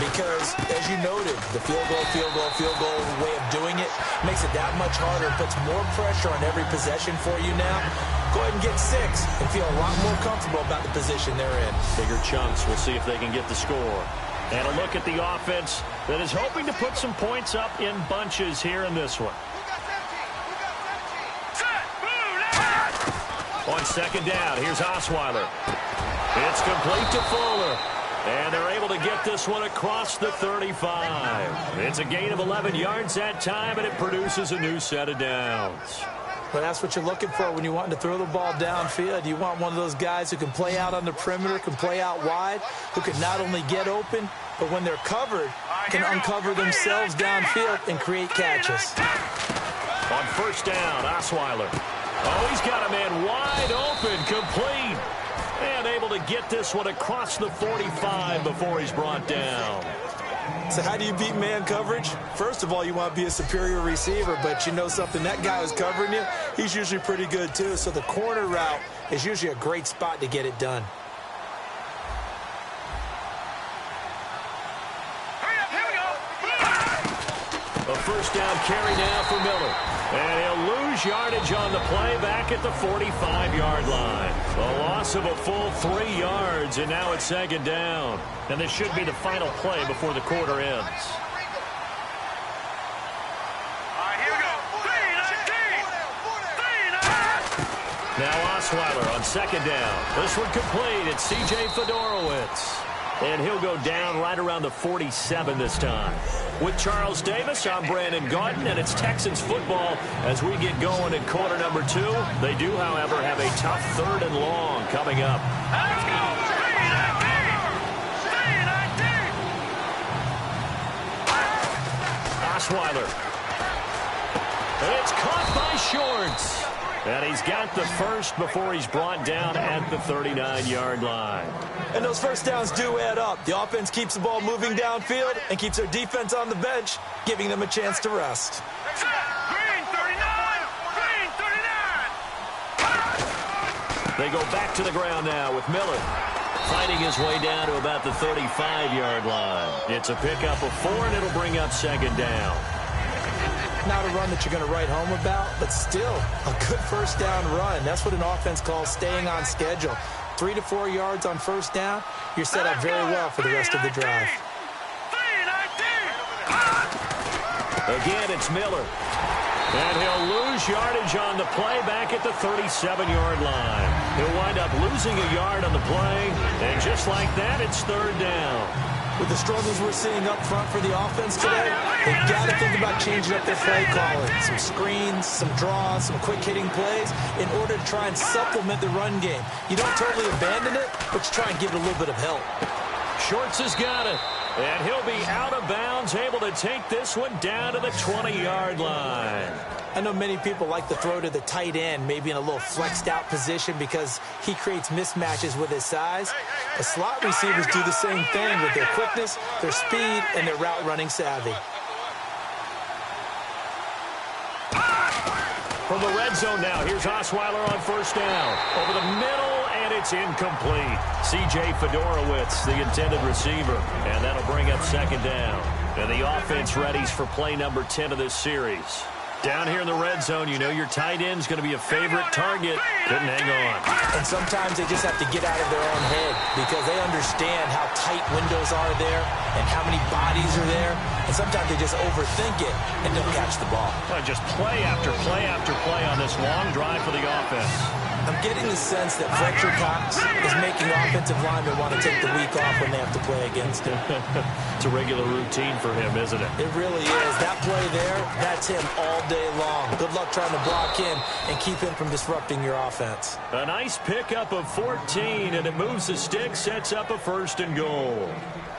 because, as you noted, the field goal way of doing it makes it that much harder, puts more pressure on every possession for you now. Go ahead and get 6 and feel a lot more comfortable about the position they're in. Bigger chunks. We'll see if they can get the score. And a look at the offense that is hoping to put some points up in bunches here in this one. On second down, here's Osweiler. It's complete to Fuller. And they're able to get this one across the 35. It's a gain of 11 yards that time, and it produces a new set of downs. Well, that's what you're looking for when you want to throw the ball downfield. You want one of those guys who can play out on the perimeter, can play out wide, who can not only get open, but when they're covered, can uncover themselves downfield and create catches. On first down, Osweiler. Oh, he's got a man wide open, complete. And able to get this one across the 45 before he's brought down. So how do you beat man coverage? First of all, you want to be a superior receiver, but you know something, that guy who's covering you, he's usually pretty good too. So the corner route is usually a great spot to get it done. A first down carry now for Miller. And he'll lose yardage on the play back at the 45-yard line. A loss of a full 3 yards, and now it's second down. And this should be the final play before the quarter ends. Now Osweiler on second down. This one complete. It's C.J. Fedorowicz. And he'll go down right around the 47 this time. With Charles Davis, I'm Brandon Gaudin, and it's Texans football as we get going in quarter number 2. They do, however, have a tough 3rd and long coming up. Let's go! Osweiler. And it's caught by Shorts. And he's got the first before he's brought down at the 39-yard line. And those first downs do add up. The offense keeps the ball moving downfield and keeps their defense on the bench, giving them a chance to rest. They go back to the ground now with Miller. Fighting his way down to about the 35-yard line. It's a pickup of 4, and it'll bring up second down. Not a run that you're going to write home about, but still a good first down run. That's what an offense calls staying on schedule. 3 to 4 yards on first down, you're set up very well for the rest of the drive. Again, it's Miller. And he'll lose yardage on the play back at the 37-yard line. He'll wind up losing a yard on the play, and just like that, it's third down. With the struggles we're seeing up front for the offense today, they've got to think about changing up their play calling. Some screens, some draws, some quick-hitting plays in order to try and supplement the run game. You don't totally abandon it, but you try and give it a little bit of help. Shorts has got it. And he'll be out of bounds, able to take this one down to the 20-yard line. I know many people like to throw to the tight end, maybe in a little flexed out position because he creates mismatches with his size. The slot receivers do the same thing with their quickness, their speed, and their route running savvy. From the red zone now, here's Osweiler on first down. Over the middle, and it's incomplete. C.J. Fedorowicz, the intended receiver. And that'll bring up second down. And the offense readies for play number 10 of this series. Down here in the red zone, you know your tight end's going to be a favorite target. Couldn't hang on. And sometimes they just have to get out of their own head because they understand how tight windows are there and how many bodies are there. And sometimes they just overthink it and don't catch the ball. Just play after play after play on this long drive for the offense. I'm getting the sense that Fletcher Cox is making offensive linemen want to take the week off when they have to play against him. It's a regular routine for him, isn't it? It really is. That play there, that's him all day long. Good luck trying to block him and keep him from disrupting your offense. A nice pickup of 14, and it moves the stick, sets up a first and goal.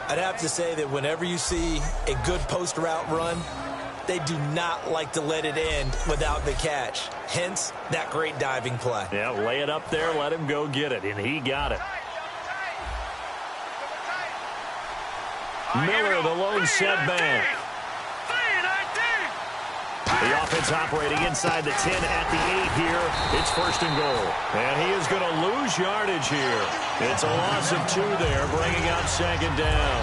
I'd have to say that whenever you see a good post route run, they do not like to let it end without the catch. Hence, that great diving play. Yeah, lay it up there, let him go get it, and he got it. Miller, the lone setback. The offense operating inside the 10 at the 8 here. It's first and goal. And he is going to lose yardage here. It's a loss of 2 there, bringing up second down.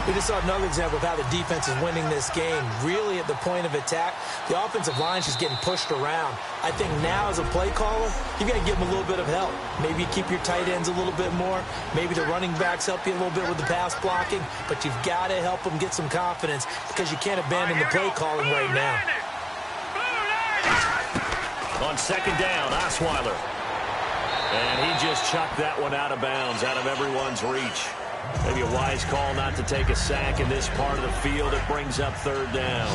We just saw another example of how the defense is winning this game. Really at the point of attack, the offensive line is just getting pushed around. I think now as a play caller, you've got to give them a little bit of help. Maybe you keep your tight ends a little bit more. Maybe the running backs help you a little bit with the pass blocking. But you've got to help them get some confidence because you can't abandon the play calling right now. On second down, Osweiler. And he just chucked that one out of bounds, out of everyone's reach. Maybe a wise call not to take a sack in this part of the field. It brings up third down.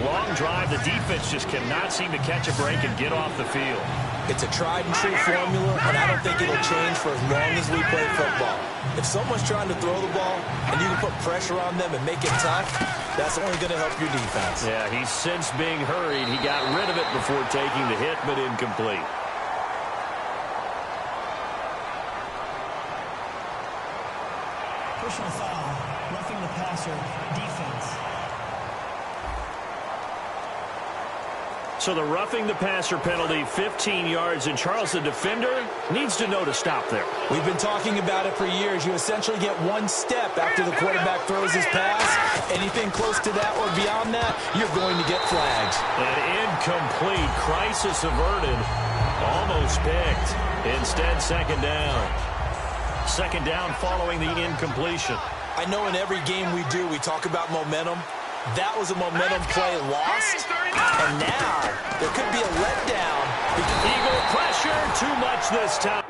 Long drive. The defense just cannot seem to catch a break and get off the field. It's a tried-and-true formula, and I don't think it'll change for as long as we play football. If someone's trying to throw the ball and you can put pressure on them and make it tough, that's only going to help your defense. Yeah, he's since being hurried. He got rid of it before taking the hit, but incomplete. Personal foul, roughing the passer, defense. So the roughing the passer penalty, 15 yards, and Charles, the defender, needs to know to stop there. We've been talking about it for years. You essentially get one step after the quarterback throws his pass. Anything close to that or beyond that, you're going to get flagged. An incomplete, crisis averted, almost picked. Instead, second down. Second down following the incompletion. I know in every game we do, we talk about momentum. That was a momentum play lost. And now there could be a letdown. Eagle pressure, too much this time.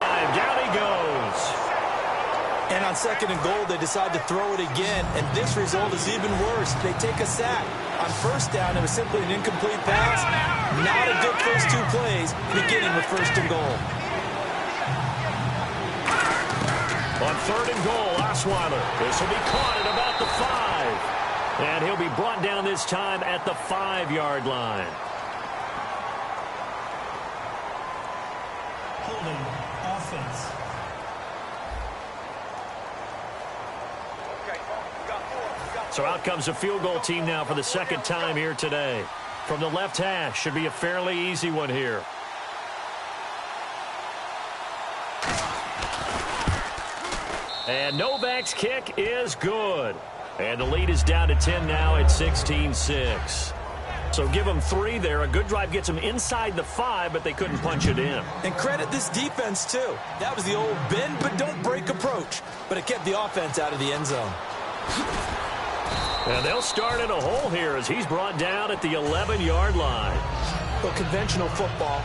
Down he goes. And on second and goal, they decide to throw it again. And this result is even worse. They take a sack. On first down, it was simply an incomplete pass. Not a good first two plays, beginning with first and goal. On third and goal, Osweiler. This will be caught at about the 5. And he'll be brought down this time at the 5-yard line. Holding, offense. So out comes a field goal team now for the second time here today. From the left hash, should be a fairly easy one here. And Novak's kick is good. And the lead is down to 10 now at 16-6. So give them 3 there. A good drive gets them inside the 5, but they couldn't punch it in. And credit this defense, too. That was the old bend but don't break approach. But it kept the offense out of the end zone. And they'll start in a hole here as he's brought down at the 11-yard line. Well, conventional football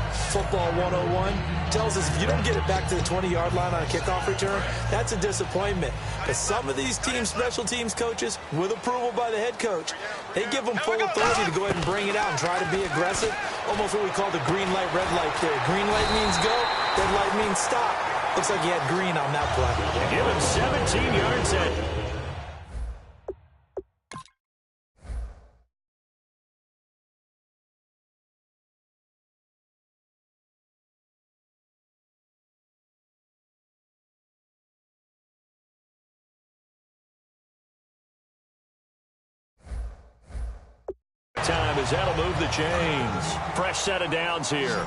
101, tells us if you don't get it back to the 20-yard line on a kickoff return, that's a disappointment. But some of these team special teams coaches, with approval by the head coach, they give them full authority to go ahead and bring it out and try to be aggressive. Almost what we call the green light, red light theory. Green light means go, red light means stop. Looks like he had green on that play. Give him 17 yards at... time as that'll move the chains. Fresh set of downs here.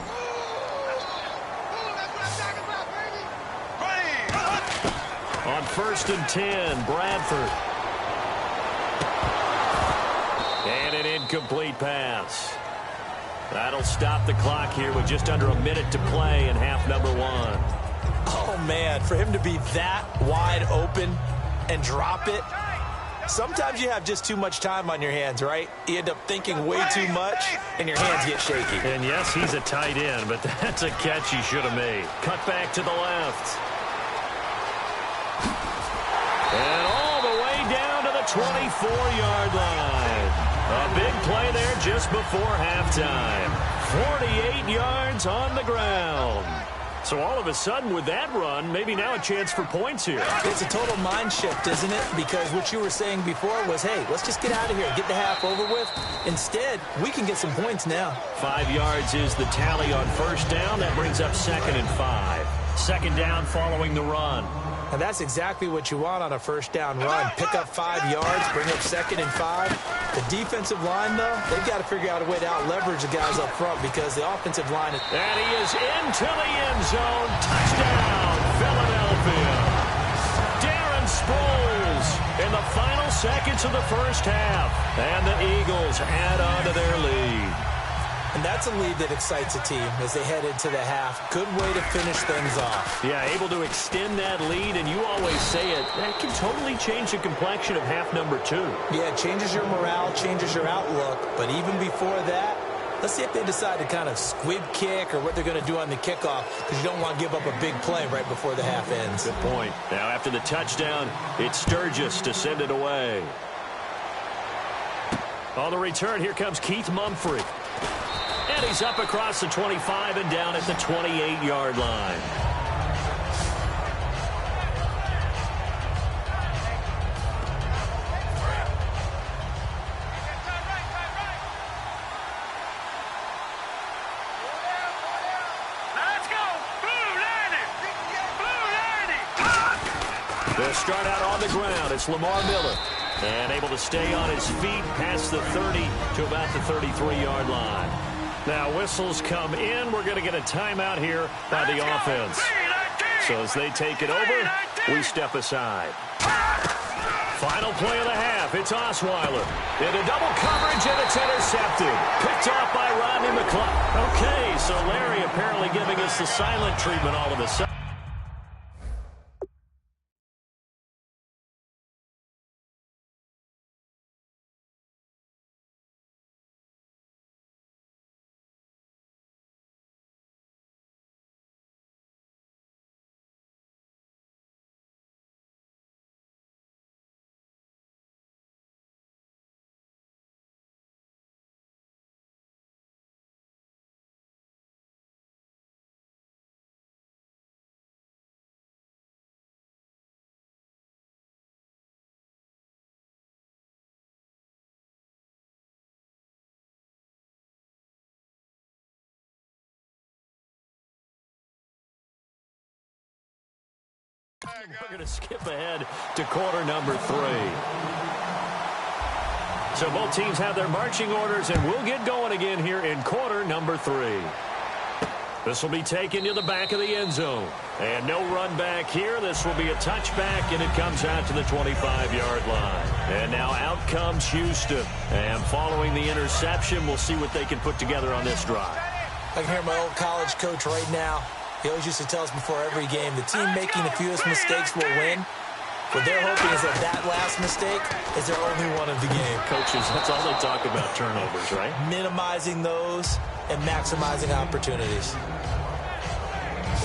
On first and 10, Bradford. And an incomplete pass. That'll stop the clock here with just under a minute to play in half number 1. Oh, man, for him to be that wide open and drop it. Sometimes you have just too much time on your hands, right? You end up thinking way too much, and your hands get shaky. And yes, he's a tight end, but that's a catch he should have made. Cut back to the left. And all the way down to the 24-yard line. A big play there just before halftime. 48 yards on the ground. So all of a sudden with that run, maybe now a chance for points here. It's a total mind shift, isn't it? Because what you were saying before was, hey, let's just get out of here, get the half over with. Instead, we can get some points now. 5 yards is the tally on first down. That brings up second and 5. Second down following the run. And that's exactly what you want on a first down run. Pick up 5 yards, bring up second and 5. The defensive line, though, they've got to figure out a way to out-leverage the guys up front because the offensive line is... And he is into the end zone. Touchdown, Philadelphia. seconds of the first half, and the Eagles add on to their lead. And that's a lead that excites a team as they head into the half. Good way to finish things off. Yeah, able to extend that lead, and you always say it, that can totally change the complexion of half number 2. Yeah, it changes your morale, changes your outlook. But even before that, let's see if they decide to kind of squib kick or what they're going to do on the kickoff, because you don't want to give up a big play right before the half ends. Good point. Now, after the touchdown, it's Sturgis to send it away. On the return, here comes Keith Mumphrey. And he's up across the 25 and down at the 28-yard line. They'll start out on the ground. It's Lamar Miller. And able to stay on his feet past the 30 to about the 33-yard line. Now, whistles come in. We're going to get a timeout here by the offense. So as they take it over, we step aside. Final play of the half. It's Osweiler. Into double coverage, and it's intercepted. Picked off by Rodney McLeod. Okay, so Larry apparently giving us the silent treatment all of a sudden. We're going to skip ahead to quarter number 3. So both teams have their marching orders, and we'll get going again here in quarter number 3. This will be taken to the back of the end zone. And no run back here. This will be a touchback, and it comes out to the 25-yard line. And now out comes Houston. And following the interception, we'll see what they can put together on this drive. I can hear my old college coach right now. He always used to tell us before every game, the team making the fewest mistakes will win. What they're hoping is that last mistake is their only one of the game. Coaches, that's all they talk about, turnovers, right? Minimizing those and maximizing opportunities.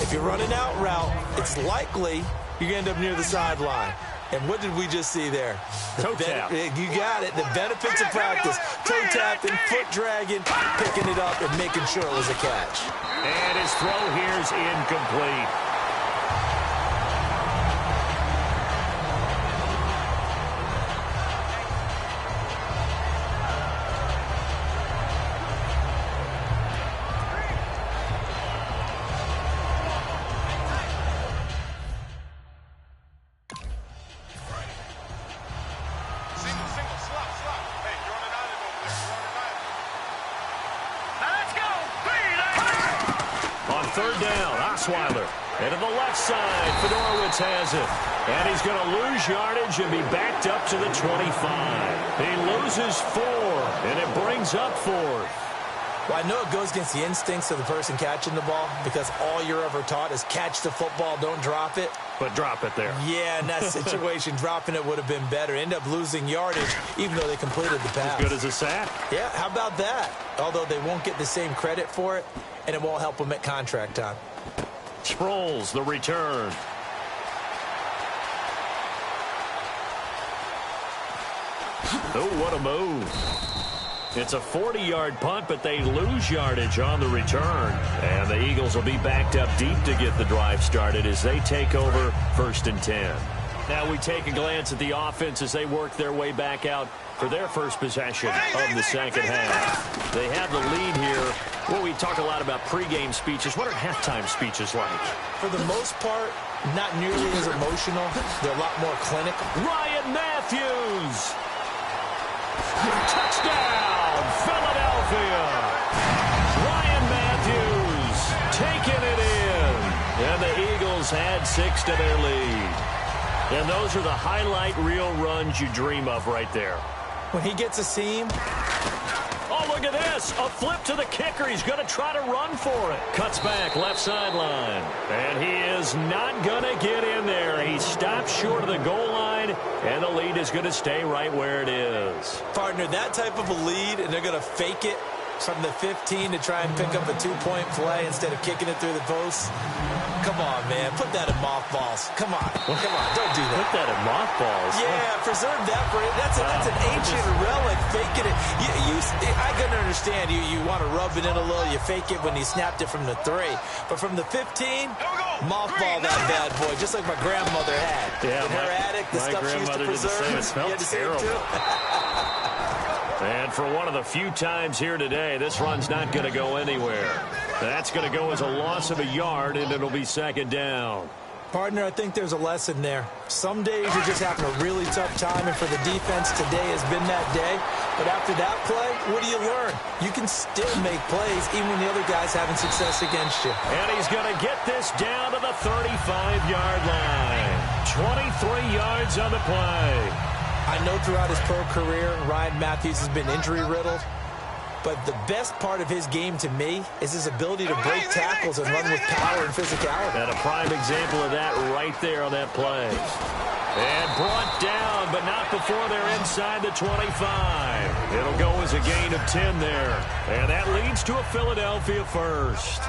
If you're running out route, it's likely you're going to end up near the sideline. And what did we just see there? Toe tap. You got it. The benefits of practice. Toe tapping, foot dragging, picking it up, and making sure it was a catch. And his throw here is incomplete. Third down, Osweiler. And to the left side, Fedorowicz has it. And he's going to lose yardage and be backed up to the 25. He loses 4, and it brings up 4th. Well, I know it goes against the instincts of the person catching the ball because all you're ever taught is catch the football, don't drop it. But drop it there. Yeah, in that situation, dropping it would have been better. End up losing yardage, even though they completed the pass. As good as a sack. Yeah, how about that? Although they won't get the same credit for it, and it won't help them at contract time. Sproles, the return. Oh, what a move. It's a 40-yard punt, but they lose yardage on the return. And the Eagles will be backed up deep to get the drive started as they take over 1st and 10. Now we take a glance at the offense as they work their way back out for their first possession of the second half. They have the lead here. Well, we talk a lot about pregame speeches. What are halftime speeches like? For the most part, not nearly as emotional. They're a lot more clinical. Ryan Matthews. Touchdown, Philadelphia. Ryan Matthews taking it in. And the Eagles add 6 to their lead. And those are the highlight reel runs you dream of right there. When he gets a seam. Oh, look at this. A flip to the kicker. He's going to try to run for it. Cuts back left sideline. And he is not going to get in there. He stops short of the goal line, and the lead is going to stay right where it is. Partner, that type of a lead, and they're going to fake it from the 15 to try and pick up a 2-point play instead of kicking it through the post. Come on, man. Put that in mothballs. Come on. Come on. Don't do that. Put that in mothballs. Yeah, preserve that for it. That's an ancient relic. Faking it. I can understand. You want to rub it in a little. You fake it when he snapped it from the 3. But from the 15, mothball that bad boy, just like my grandmother had. Yeah, in her attic, the stuff she used to preserve. It smelled terrible. And for one of the few times here today, this run's not going to go anywhere. That's going to go as a loss of a yard, and it'll be second down. Partner, I think there's a lesson there. Some days you're just having a really tough time, and for the defense, today has been that day. But after that play, what do you learn? You can still make plays even when the other guy's having success against you. And he's going to get this down to the 35-yard line. 23 yards on the play. I know throughout his pro career, Ryan Matthews has been injury-riddled. But the best part of his game to me is his ability to break tackles and run with power and physicality. And a prime example of that right there on that play. And brought down, but not before they're inside the 25. It'll go as a gain of 10 there. And that leads to a Philadelphia first.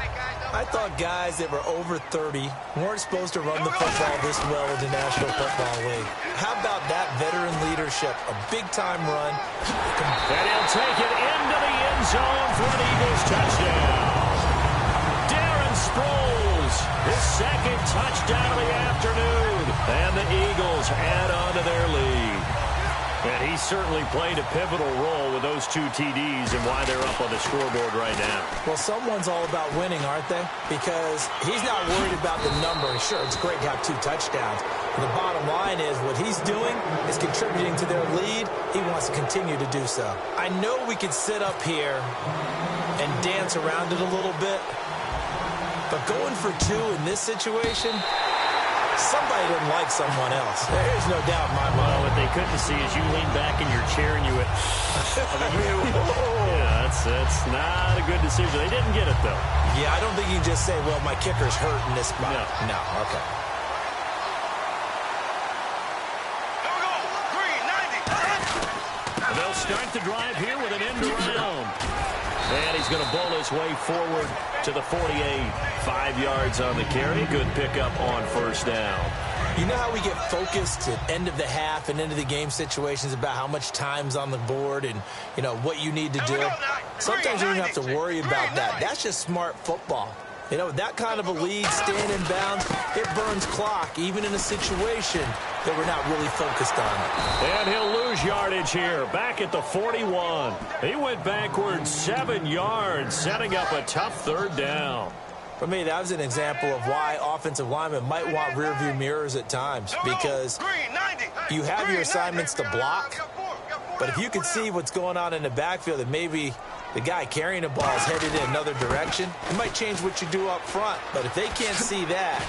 I thought guys that were over 30 weren't supposed to run the football this well in the National Football League. How about that veteran leadership? A big-time run. And he'll take it into the end zone for an Eagles touchdown. Darren Sproles, his second touchdown of the afternoon. And the Eagles add on to their lead. And he certainly played a pivotal role with those 2 TDs and why they're up on the scoreboard right now. Well, someone's all about winning, aren't they? Because he's not worried about the number. Sure, it's great to have 2 touchdowns. But the bottom line is what he's doing is contributing to their lead. He wants to continue to do so. I know we could sit up here and dance around it a little bit. But going for 2 in this situation, somebody didn't like someone else. There's no doubt in my mind. Well, what they couldn't see is you lean back in your chair and you went, yeah, that's not a good decision. They didn't get it, though. Yeah, I don't think you can just say, well, my kicker's hurt in this spot. No, okay. They'll start the drive here with an end around. And he's going to bowl his way forward to the 48. 5 yards on the carry. Good pickup on first down. You know how we get focused at end of the half and end of the game situations about how much time's on the board and, you know, what you need to do? Sometimes you don't have to worry about that. That's just smart football. You know, that kind of a lead, staying in bounds, it burns clock, even in a situation that we're not really focused on. And he'll lose yardage here, back at the 41. He went backwards 7 yards, setting up a tough third down. For me, that was an example of why offensive linemen might want rearview mirrors at times, because you have your assignments to block, but if you can see what's going on in the backfield and maybe the guy carrying the ball is headed in another direction, it might change what you do up front. But if they can't see that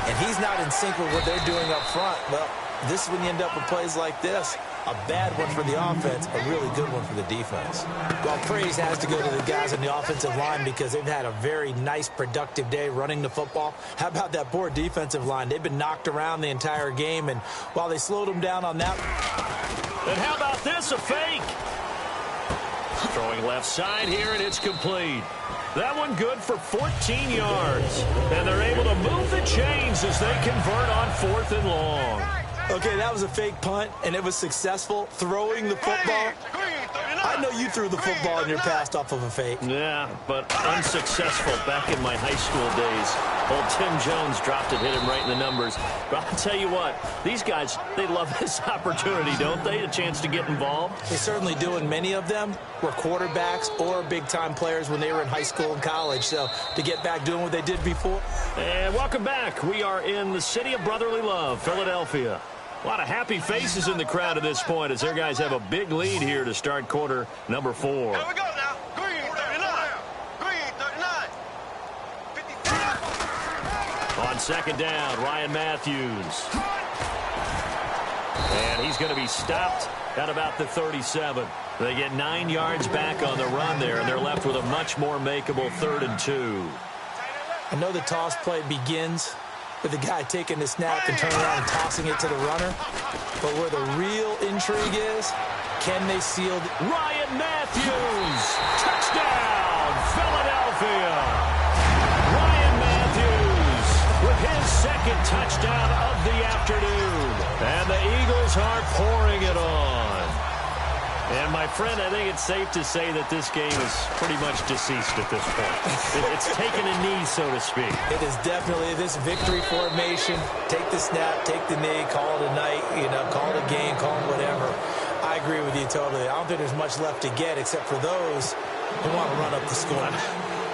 and he's not in sync with what they're doing up front, well, this is when you end up with plays like this. A bad one for the offense, a really good one for the defense. Well, praise has to go to the guys on the offensive line because they've had a very nice, productive day running the football. How about that poor defensive line? They've been knocked around the entire game, and while they slowed them down on that. And how about this, a fake? Throwing left side here, and it's complete. That one good for 14 yards. And they're able to move the chains as they convert on 4th and long. Okay, that was a fake punt, and it was successful. Throwing the football. I know you threw the football in your past off of a fake. Yeah, but unsuccessful back in my high school days. Old Tim Jones dropped it, hit him right in the numbers. But I'll tell you what, these guys, they love this opportunity, don't they? A chance to get involved. They certainly do, and many of them were quarterbacks or big-time players when they were in high school and college. So to get back doing what they did before. And welcome back. We are in the city of brotherly love, Philadelphia. A lot of happy faces in the crowd at this point as their guys have a big lead here to start quarter number 4. Here we go now. Green 39. Green 39. 55. On second down, Ryan Matthews. he's going to be stopped at about the 37. They get 9 yards back on the run there, and they're left with a much more makeable 3rd and 2. I know the toss play begins with the guy taking the snap and turning around and tossing it to the runner. But where the real intrigue is, can they seal Ryan Matthews! Touchdown, Philadelphia! Ryan Matthews with his 2nd touchdown of the afternoon. And the Eagles are pouring it on. And, my friend, I think it's safe to say that this game is pretty much deceased at this point. It's taken a knee, so to speak. It is definitely this victory formation. Take the snap, take the knee, call it a night, call it a game, call it whatever. I agree with you totally. I don't think there's much left to get except for those who want to run up the score.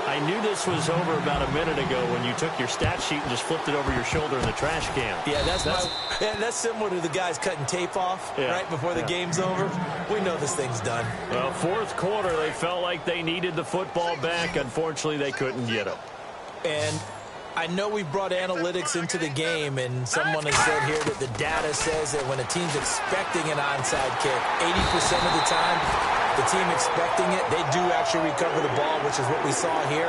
I knew this was over about a minute ago when you took your stat sheet and just flipped it over your shoulder in the trash can. Yeah, that's similar to the guys cutting tape off right before the game's over. We know this thing's done. Well, 4th quarter, they felt like they needed the football back. Unfortunately, they couldn't get it. And I know we brought analytics into the game, and someone has said here that the data says that when a team's expecting an onside kick, 80% of the time, the team expecting it, they do actually recover the ball, which is what we saw here.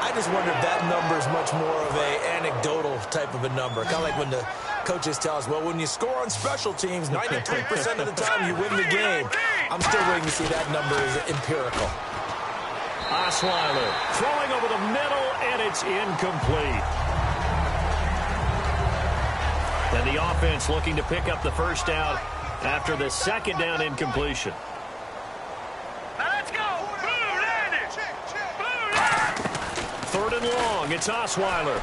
I just wonder if that number is much more of a anecdotal type of a number. Kind of like when the coaches tell us, well, when you score on special teams, 93% of the time you win the game. I'm still waiting to see that number is empirical. Osweiler throwing over the middle, and it's incomplete. And the offense looking to pick up the 1st down after the 2nd down incompletion. Let's go. Blue landed. Blue landed. 3rd and long. It's Osweiler.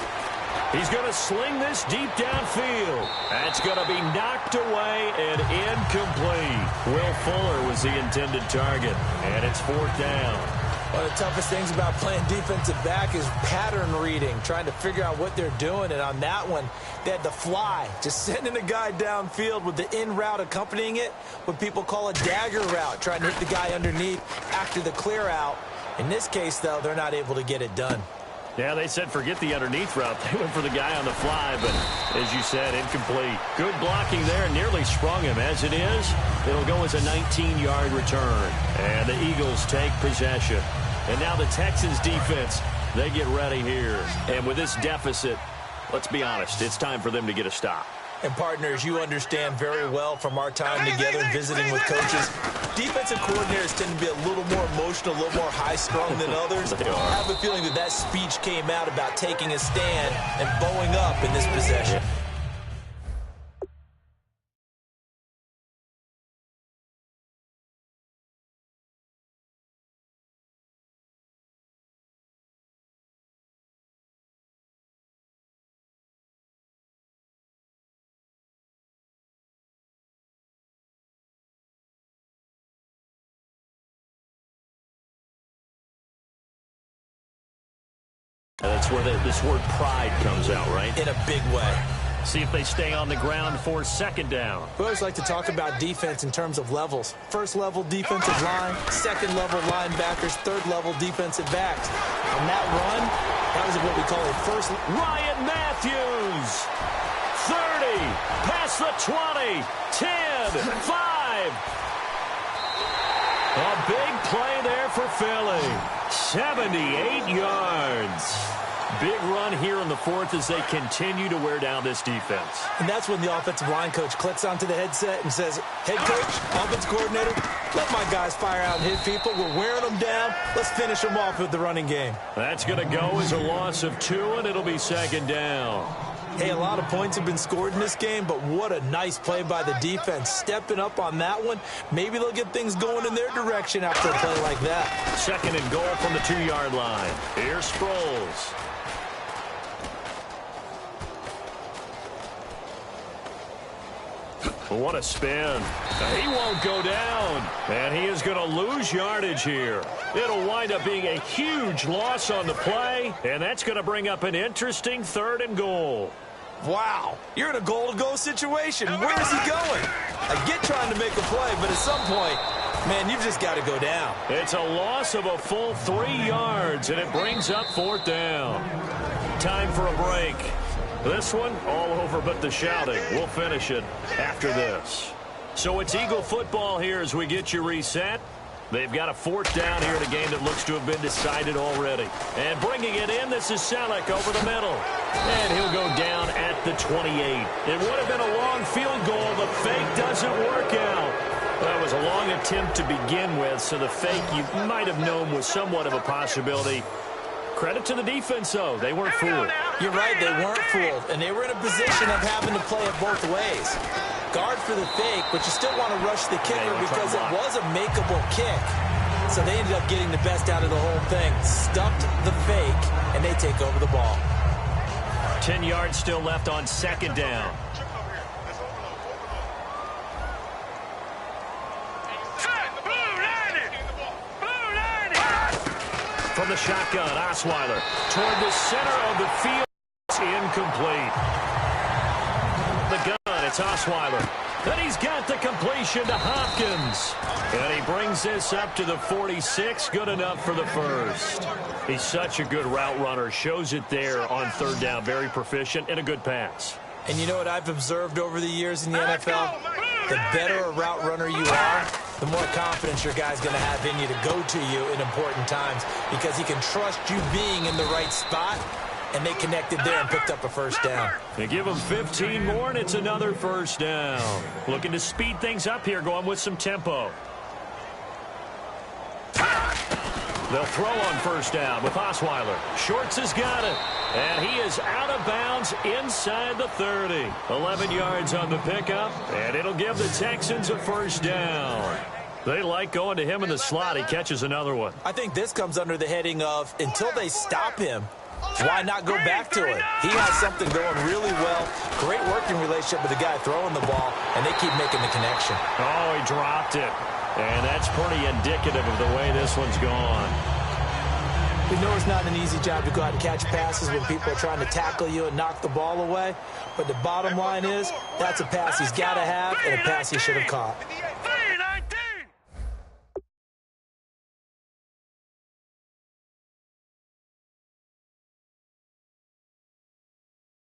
He's going to sling this deep downfield. That's going to be knocked away and incomplete. Will Fuller was the intended target, and it's 4th down. One of the toughest things about playing defensive back is pattern reading, trying to figure out what they're doing. And on that one, they had the fly, just sending a guy downfield with the in route accompanying it, what people call a dagger route, trying to hit the guy underneath after the clear out. In this case, though, they're not able to get it done. Yeah, they said forget the underneath route. They went for the guy on the fly, but as you said, incomplete. Good blocking there, nearly sprung him. As it is, it'll go as a 19-yard return. And the Eagles take possession. And now the Texans defense, they get ready here. And with this deficit, let's be honest, it's time for them to get a stop. And partners, you understand very well from our time together and visiting with coaches, defensive coordinators tend to be a little more emotional, a little more high-strung than others. I have a feeling that that speech came out about taking a stand and bowing up in this possession. And that's where this word pride comes out, right? In a big way. See if they stay on the ground for 2nd down. We always like to talk about defense in terms of levels. 1st level defensive line, 2nd level linebackers, 3rd level defensive backs. On that run, that was what we call a first. Ryan Matthews, 30, past the 20, 10, 5. A big play there for Philly. 78 yards. Big run here in the 4th as they continue to wear down this defense. And that's when the offensive line coach clicks onto the headset and says, head coach, offense coordinator, let my guys fire out and hit people. We're wearing them down. Let's finish them off with the running game. That's going to go as a loss of 2, and it'll be 2nd down. Hey, a lot of points have been scored in this game, but what a nice play by the defense. Stepping up on that one, maybe they'll get things going in their direction after a play like that. 2nd and goal from the 2-yard line. Here's Sproles. What a spin. He won't go down. And he is going to lose yardage here. It'll wind up being a huge loss on the play, and that's going to bring up an interesting 3rd and goal. Wow, you're in a goal-to-go situation. Where is he going? I get trying to make a play, but at some point, man, you've just got to go down. It's a loss of a full 3 yards, and it brings up 4th down. Time for a break. This one, all over but the shouting. We'll finish it after this. So it's Eagle football here as we get you reset. They've got a 4th down here in a game that looks to have been decided already. And bringing it in, this is Selleck over the middle. And he'll go down at the 28. It would have been a long field goal. The fake doesn't work out. That was a long attempt to begin with, so the fake you might have known was somewhat of a possibility. Credit to the defense, though. They weren't fooled. You're right, they weren't fooled, and they were in a position of having to play it both ways. Guard for the fake, but you still want to rush the kicker because it was a makeable kick. So they ended up getting the best out of the whole thing. Stuffed the fake, and they take over the ball. 10 yards still left on 2nd down. From the shotgun, Osweiler toward the center of the field. It's incomplete. The gun, it's Osweiler. Then he's got the completion to Hopkins. And he brings this up to the 46. Good enough for the first. He's such a good route runner. Shows it there on 3rd down. Very proficient and a good pass. And you know what I've observed over the years in the NFL? The better a route runner you are, the more confidence your guy's going to have in you to go to you in important times because he can trust you being in the right spot, and they connected there and picked up a 1st down. They give him 15 more, and it's another 1st down. Looking to speed things up here, going with some tempo. They'll throw on 1st down with Osweiler. Shorts has got it. And he is out of bounds inside the 30. 11 yards on the pickup, and it'll give the Texans a 1st down. They like going to him in the slot. He catches another one. I think this comes under the heading of until they stop him, why not go back to it? He has something going really well. Great working relationship with the guy throwing the ball, and they keep making the connection. Oh, he dropped it. And that's pretty indicative of the way this one's gone. We know it's not an easy job to go out and catch passes when people are trying to tackle you and knock the ball away. But the bottom line is, that's a pass he's got to have and a pass he should have caught.